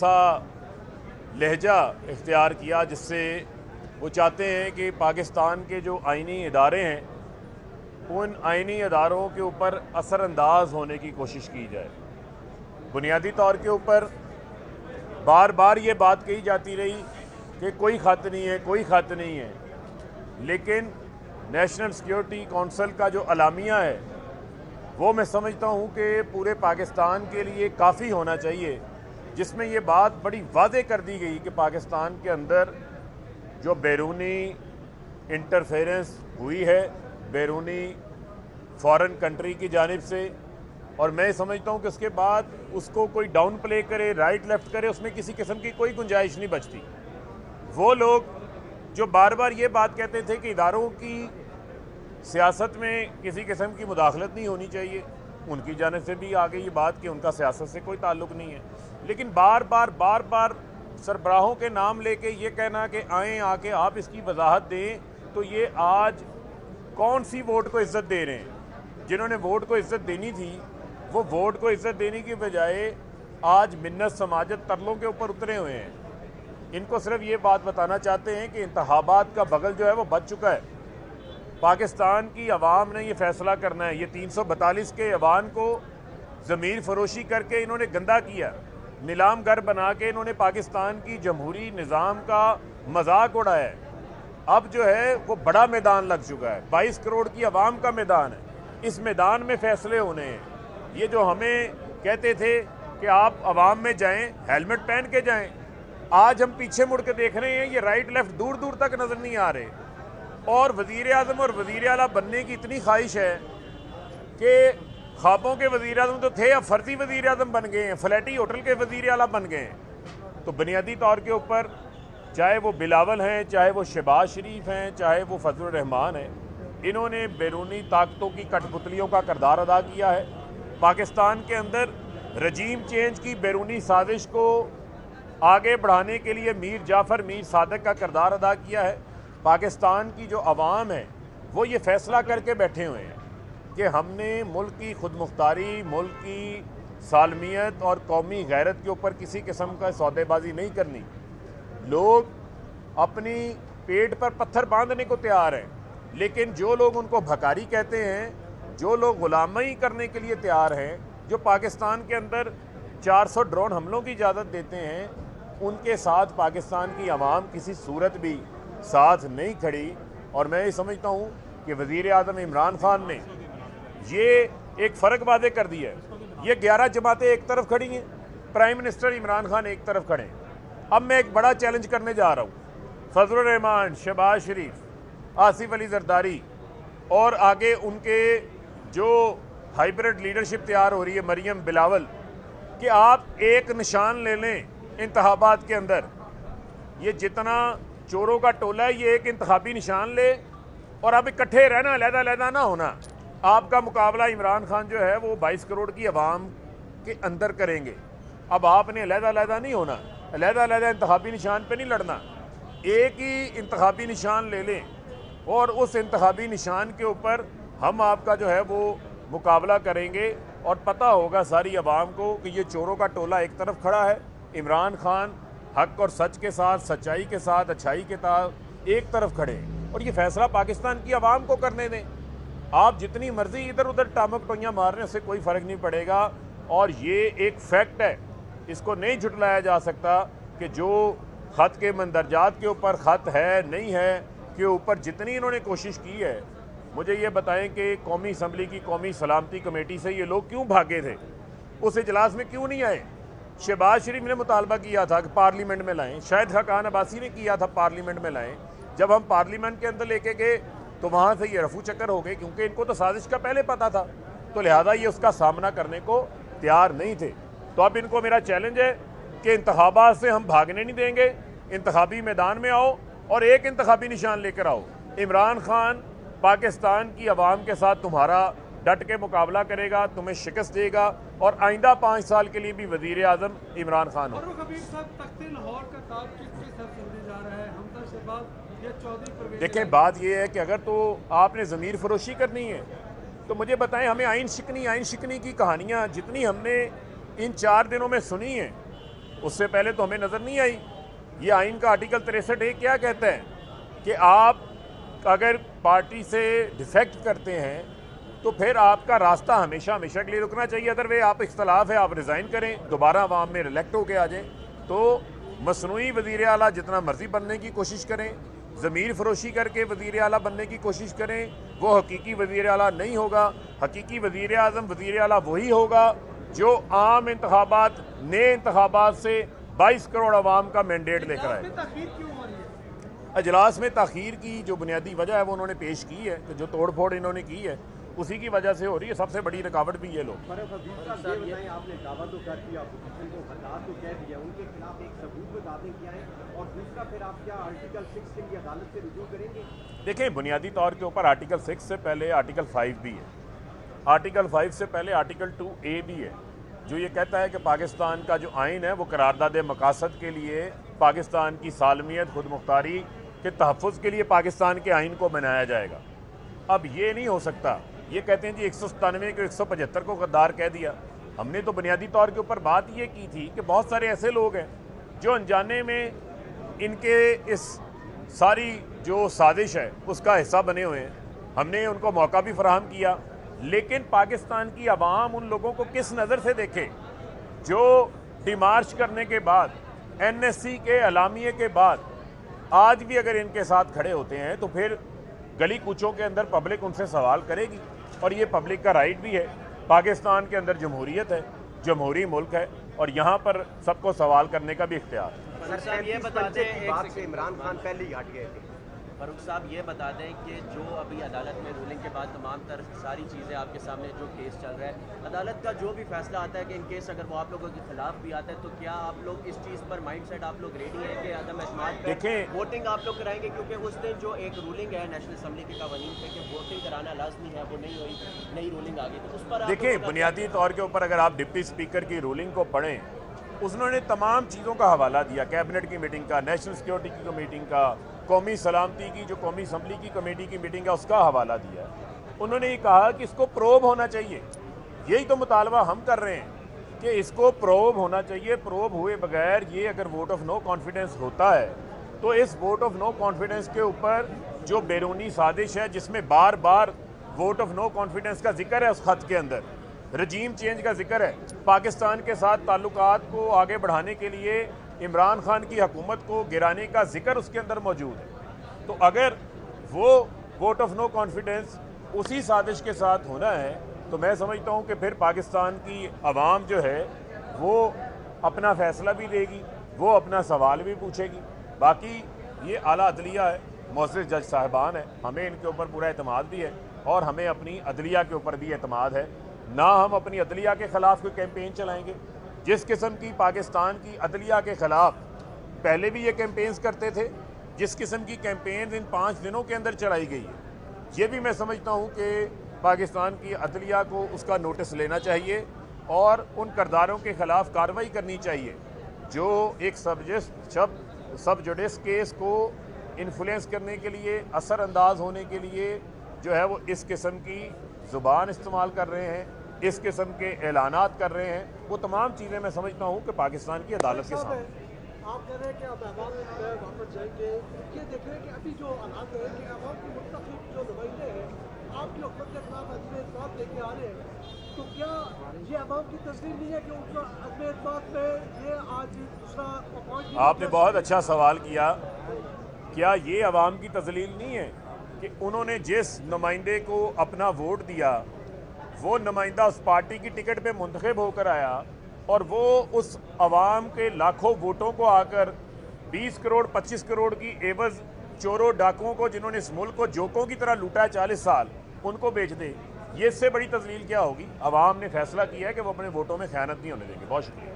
ایسا لہجہ اختیار کیا جس سے وہ چاہتے ہیں کہ پاکستان کے جو آئینی ادارے ہیں ان آئینی اداروں کے اوپر اثر انداز ہونے کی کوشش کی جائے۔ بنیادی طور کے اوپر بار بار یہ بات کہی جاتی رہی کہ کوئی خط نہیں ہے، کوئی خط نہیں ہے، لیکن نیشنل سیکیورٹی کونسل کا جو اعلامیہ ہے وہ میں سمجھتا ہوں کہ پورے پاکستان کے لیے کافی ہونا چاہیے، جس میں یہ بات بڑی واضح کر دی گئی کہ پاکستان کے اندر جو بیرونی انٹرفیرنس ہوئی ہے بیرونی فارن کنٹری کی جانب سے، اور میں سمجھتا ہوں کہ اس کے بعد اس کو کوئی ڈاؤن پلے کرے، رائٹ لیفٹ کرے، اس میں کسی قسم کی کوئی گنجائش نہیں بچتی۔ وہ لوگ جو بار بار یہ بات کہتے تھے کہ اداروں کی سیاست میں کسی قسم کی مداخلت نہیں ہونی چاہیے، ان کی جانب سے بھی آگے یہ بات کہ ان کا سیاست سے کوئی تعلق نہیں ہے، لیکن بار بار سربراہوں کے نام لے کے یہ کہنا کہ آئیں آ کے آپ اس کی وضاحت دیں، تو یہ آج کون سی ووٹ کو عزت دے رہے ہیں؟ جنہوں نے ووٹ کو عزت دینی تھی وہ ووٹ کو عزت دینے کی بجائے آج منت سماجت ترلوں کے اوپر اترے ہوئے ہیں۔ ان کو صرف یہ بات بتانا چاہتے ہیں کہ انتخابات کا بغل جو ہے وہ بچ چکا ہے، پاکستان کی عوام نے یہ فیصلہ کرنا ہے۔ یہ 342 کے ایوان کو ضمیر فروشی کر کے انہوں نے گندا کیا، نیلام گر بنا کے انہوں نے پاکستان کی جمہوری نظام کا مذاق اڑایا ہے۔ اب جو ہے وہ بڑا میدان لگ چکا ہے، 22 کروڑ کی عوام کا میدان ہے، اس میدان میں فیصلے ہونے ہیں۔ یہ جو ہمیں کہتے تھے کہ آپ عوام میں جائیں، ہیلمٹ پہن کے جائیں، آج ہم پیچھے مڑ کے دیکھ رہے ہیں یہ رائٹ لیفٹ دور دور تک نظر نہیں آ رہے، اور وزیر اعظم اور وزیر اعلیٰ بننے کی اتنی خواہش ہے کہ خوابوں کے وزیر اعظم تو تھے، اب فرضی وزیر اعظم بن گئے ہیں، فلیٹی ہوٹل کے وزیر اعلیٰ بن گئے ہیں۔ تو بنیادی طور کے اوپر چاہے وہ بلاول ہیں، چاہے وہ شہباز شریف ہیں، چاہے وہ فضل الرحمان ہیں، انہوں نے بیرونی طاقتوں کی کٹ پتلیوں کا کردار ادا کیا ہے۔ پاکستان کے اندر رجیم چینج کی بیرونی سازش کو آگے بڑھانے کے لیے میر جعفر میر صادق کا کردار ادا کیا ہے۔ پاکستان کی جو عوام ہے وہ یہ فیصلہ کر کے بیٹھے ہوئے ہیں کہ ہم نے ملک کی خود مختاری، ملک کی سالمیت اور قومی غیرت کے اوپر کسی قسم کا سودے بازی نہیں کرنی۔ لوگ اپنی پیٹ پر پتھر باندھنے کو تیار ہیں، لیکن جو لوگ ان کو بھکاری کہتے ہیں، جو لوگ غلامی کرنے کے لیے تیار ہیں، جو پاکستان کے اندر 400 ڈرون حملوں کی اجازت دیتے ہیں، ان کے ساتھ پاکستان کی عوام کسی صورت بھی ساتھ نہیں کھڑی۔ اور میں یہ سمجھتا ہوں کہ وزیر اعظم عمران خان نے یہ ایک فرق واضح کر دیا ہے۔ یہ 11 جماعتیں ایک طرف کھڑی ہیں، پرائم منسٹر عمران خان ایک طرف کھڑے ہیں۔ اب میں ایک بڑا چیلنج کرنے جا رہا ہوں، فضل الرحمان، شہباز شریف، آصف علی زرداری اور آگے ان کے جو ہائیبرڈ لیڈرشپ تیار ہو رہی ہے، مریم، بلاول، کہ آپ ایک نشان لے لیں انتخابات کے اندر۔ یہ جتنا چوروں کا ٹولہ ہے یہ ایک انتخابی نشان لے، اور اب اکٹھے رہنا، علیحدہ علیحدہ نہ ہونا۔ آپ کا مقابلہ عمران خان جو ہے وہ 22 کروڑ کی عوام کے اندر کریں گے۔ اب آپ نے علیحدہ علیحدہ نہیں ہونا، علیحدہ علیحدہ انتخابی نشان پہ نہیں لڑنا، ایک ہی انتخابی نشان لے لیں، اور اس انتخابی نشان کے اوپر ہم آپ کا جو ہے وہ مقابلہ کریں گے، اور پتہ ہوگا ساری عوام کو کہ یہ چوروں کا ٹولہ ایک طرف کھڑا ہے، عمران خان حق اور سچ کے ساتھ، سچائی کے ساتھ، اچھائی کے ساتھ ایک طرف کھڑے ہیں۔ اور یہ فیصلہ پاکستان کی عوام کو کرنے دیں۔ آپ جتنی مرضی ادھر ادھر ٹامک ٹوئیاں مار رہے ہیں، اس سے کوئی فرق نہیں پڑے گا، اور یہ ایک فیکٹ ہے، اس کو نہیں جھٹلایا جا سکتا کہ جو خط کے مندرجات کے اوپر خط ہے نہیں ہے کے اوپر جتنی انہوں نے کوشش کی ہے۔ مجھے یہ بتائیں کہ قومی اسمبلی کی قومی سلامتی کمیٹی سے یہ لوگ کیوں بھاگے تھے؟ اس اجلاس میں کیوں نہیں آئے؟ شہباز شریف نے مطالبہ کیا تھا کہ پارلیمنٹ میں لائیں، شاہد خاقان عباسی نے کیا تھا پارلیمنٹ میں لائیں۔ جب ہم پارلیمنٹ کے اندر لے کے گئے تو وہاں سے یہ رفو چکر ہو گئے، کیونکہ ان کو تو سازش کا پہلے پتہ تھا، تو لہذا یہ اس کا سامنا کرنے کو تیار نہیں تھے۔ تو اب ان کو میرا چیلنج ہے کہ انتخابات سے ہم بھاگنے نہیں دیں گے، انتخابی میدان میں آؤ اور ایک انتخابی نشان لے کر آؤ۔ عمران خان پاکستان کی عوام کے ساتھ تمہارا ڈٹ کے مقابلہ کرے گا، تمہیں شکست دے گا، اور آئندہ 5 سال کے لیے بھی وزیر اعظم عمران خان ہو۔ دیکھیں بات یہ ہے کہ اگر تو آپ نے ضمیر فروشی کرنی ہے تو مجھے بتائیں، ہمیں آئین شکنی کی کہانیاں جتنی ہم نے ان 4 دنوں میں سنی ہیں، اس سے پہلے تو ہمیں نظر نہیں آئی. یہ آئین کا آرٹیکل 63(a) کیا کہتا ہے کہ آپ اگر پارٹی سے ڈیفیکٹ کرتے ہیں تو پھر آپ کا راستہ ہمیشہ کے لیے رکنا چاہیے. ادرویز آپ اختلاف ہے آپ ریزائن کریں, دوبارہ عوام میں ریلیکٹ ہو کے آ جائیں. تو مصنوعی وزیر اعلیٰ جتنا مرضی بننے کی کوشش کریں, ضمیر فروشی کر کے وزیر اعلیٰ بننے کی کوشش کریں, وہ حقیقی وزیر اعلیٰ نہیں ہوگا. حقیقی وزیر اعظم وزیر اعلیٰ وہی ہوگا جو عام انتخابات, نئے انتخابات سے 22 کروڑ عوام کا مینڈیٹ لے کر آئے. اجلاس میں تاخیر کی جو بنیادی وجہ ہے وہ انہوں نے پیش کی ہے کہ جو توڑ پھوڑ انہوں نے کی ہے اسی کی وجہ سے ہو رہی ہے. سب سے بڑی رکاوٹ بھی یہ لوگ. آپ نے دعویٰ تو کر دیا, اپوزیشن کو ہٹا تو کہہ دیا, ان کے خلاف ایک ثبوت میں دعوے کیا ہے, اور دوسرا پھر آپ کیا آرٹیکل 6 کے لیے عدالت سے رجوع کریں گے؟ دیکھیں, بنیادی طور کے اوپر آرٹیکل 6 سے پہلے آرٹیکل 5 بھی ہے. آرٹیکل 5 سے پہلے آرٹیکل 2(a) بھی ہے جو یہ کہتا ہے کہ پاکستان کا جو آئین ہے وہ قرارداد مقاصد کے لیے پاکستان کی سالمیت, خود مختاری کے تحفظ کے لیے پاکستان کے آئین کو بنایا جائے گا. اب یہ نہیں ہو سکتا, یہ کہتے ہیں جی 197 کو 175 کو غدار کہہ دیا. ہم نے تو بنیادی طور کے اوپر بات یہ کی تھی کہ بہت سارے ایسے لوگ ہیں جو انجانے میں ان کے اس ساری جو سازش ہے اس کا حصہ بنے ہوئے ہیں. ہم نے ان کو موقع بھی فراہم کیا, لیکن پاکستان کی عوام ان لوگوں کو کس نظر سے دیکھے جو ڈیمارچ کرنے کے بعد, NSC کے اعلامیے کے بعد آج بھی اگر ان کے ساتھ کھڑے ہوتے ہیں تو پھر گلی کوچوں کے اندر پبلک ان سے سوال کرے گی. اور یہ پبلک کا رائٹ بھی ہے. پاکستان کے اندر جمہوریت ہے, جمہوری ملک ہے, اور یہاں پر سب کو سوال کرنے کا بھی اختیار ہے. فاروق صاحب یہ بتا دیں, عمران خان پہلے ہی ہٹ گئے تھے. فاروق صاحب یہ بتا دیں کہ جو ابھی عدالت میں رولنگ کے بعد تمام تر ساری چیزیں آپ کے سامنے جو کیس چل رہا ہے, عدالت کا جو بھی فیصلہ آتا ہے کہ ان کیس اگر وہ آپ لوگوں کے خلاف بھی آتا ہے تو کیا آپ لوگ اس چیز پر مائنڈ سیٹ آپ لوگ ریڈی ہیں کہ عدم اعتماد پہ ووٹنگ آپ لوگ کرائیں گے؟ کیونکہ اس دن جو ایک رولنگ ہے نیشنل اسمبلی کے قوانین پہ کہ ووٹنگ کرانا لازمی ہے, وہ نہیں ہوئی, نئی رولنگ آ گئی, تو اس پر دیکھیں بنیادی طور کے اوپر اگر آپ ڈپٹی اسپیکر کی رولنگ کو پڑھیں, انہوں نے تمام چیزوں کا حوالہ دیا, کیبنٹ کی میٹنگ کا, نیشنل سیکیورٹی کی میٹنگ کا, قومی سلامتی کی جو قومی اسمبلی کی کمیٹی کی میٹنگ ہے اس کا حوالہ دیا. انہوں نے یہ کہا کہ اس کو پروب ہونا چاہیے. یہی تو مطالبہ ہم کر رہے ہیں کہ اس کو پروب ہونا چاہیے. پروب ہوئے بغیر یہ اگر ووٹ آف نو کانفیڈنس ہوتا ہے تو اس ووٹ آف نو کانفیڈنس کے اوپر جو بیرونی سازش ہے جس میں بار بار ووٹ آف نو کانفیڈنس کا ذکر ہے, اس خط کے اندر رجیم چینج کا ذکر ہے, پاکستان کے ساتھ تعلقات کو آگے بڑھانے کے لیے عمران خان کی حکومت کو گرانے کا ذکر اس کے اندر موجود ہے. تو اگر وہ ووٹ آف نو کانفیڈنس اسی سازش کے ساتھ ہونا ہے تو میں سمجھتا ہوں کہ پھر پاکستان کی عوام جو ہے وہ اپنا فیصلہ بھی دے گی, وہ اپنا سوال بھی پوچھے گی. باقی یہ اعلیٰ عدلیہ ہے, معزز جج صاحبان ہیں, ہمیں ان کے اوپر پورا اعتماد بھی ہے اور ہمیں اپنی عدلیہ کے اوپر بھی اعتماد ہے. نہ ہم اپنی عدلیہ کے خلاف کوئی کیمپین چلائیں گے. جس قسم کی پاکستان کی عدلیہ کے خلاف پہلے بھی یہ کیمپینز کرتے تھے, جس قسم کی کیمپینز ان 5 دنوں کے اندر چلائی گئی ہے, یہ بھی میں سمجھتا ہوں کہ پاکستان کی عدلیہ کو اس کا نوٹس لینا چاہیے اور ان کرداروں کے خلاف کارروائی کرنی چاہیے جو ایک سب جوڈس کیس کو انفلوئنس کرنے کے لیے, اثر انداز ہونے کے لیے جو ہے وہ اس قسم کی زبان استعمال کر رہے ہیں, اس قسم کے اعلانات کر رہے ہیں. وہ تمام چیزیں میں سمجھتا ہوں کہ پاکستان کی عدالت کے سامنے. آپ کہہ رہے ہیں کہ اب عوام میں واپس جائیں گے, یہ دیکھ رہے ہیں کہ ابھی جو حالات ہیں کہ عوام کے متفق جو نمائندے ہیں آپ کی حکومت کے خلاف عدم اعتماد لے کے آ رہے ہیں, تو کیا یہ عوام کی تسلیم نہیں ہے کہ ان کا عدم اعتماد میں یہ آج دوسرا اپوائنٹ؟ آپ نے بہت اچھا سوال کیا. کیا یہ عوام کی تذلیل نہیں ہے کہ انہوں نے جس نمائندے کو اپنا ووٹ دیا وہ نمائندہ اس پارٹی کی ٹکٹ پہ منتخب ہو کر آیا اور وہ اس عوام کے لاکھوں ووٹوں کو آ کر 20 کروڑ 25 کروڑ کی عوض چوروں ڈاکوؤں کو جنہوں نے اس ملک کو جوکوں کی طرح لوٹا ہے 40 سال, ان کو بیچ دے. یہ اس سے بڑی تذلیل کیا ہوگی؟ عوام نے فیصلہ کیا ہے کہ وہ اپنے ووٹوں میں خیانت نہیں ہونے دیں گے. بہت شکریہ.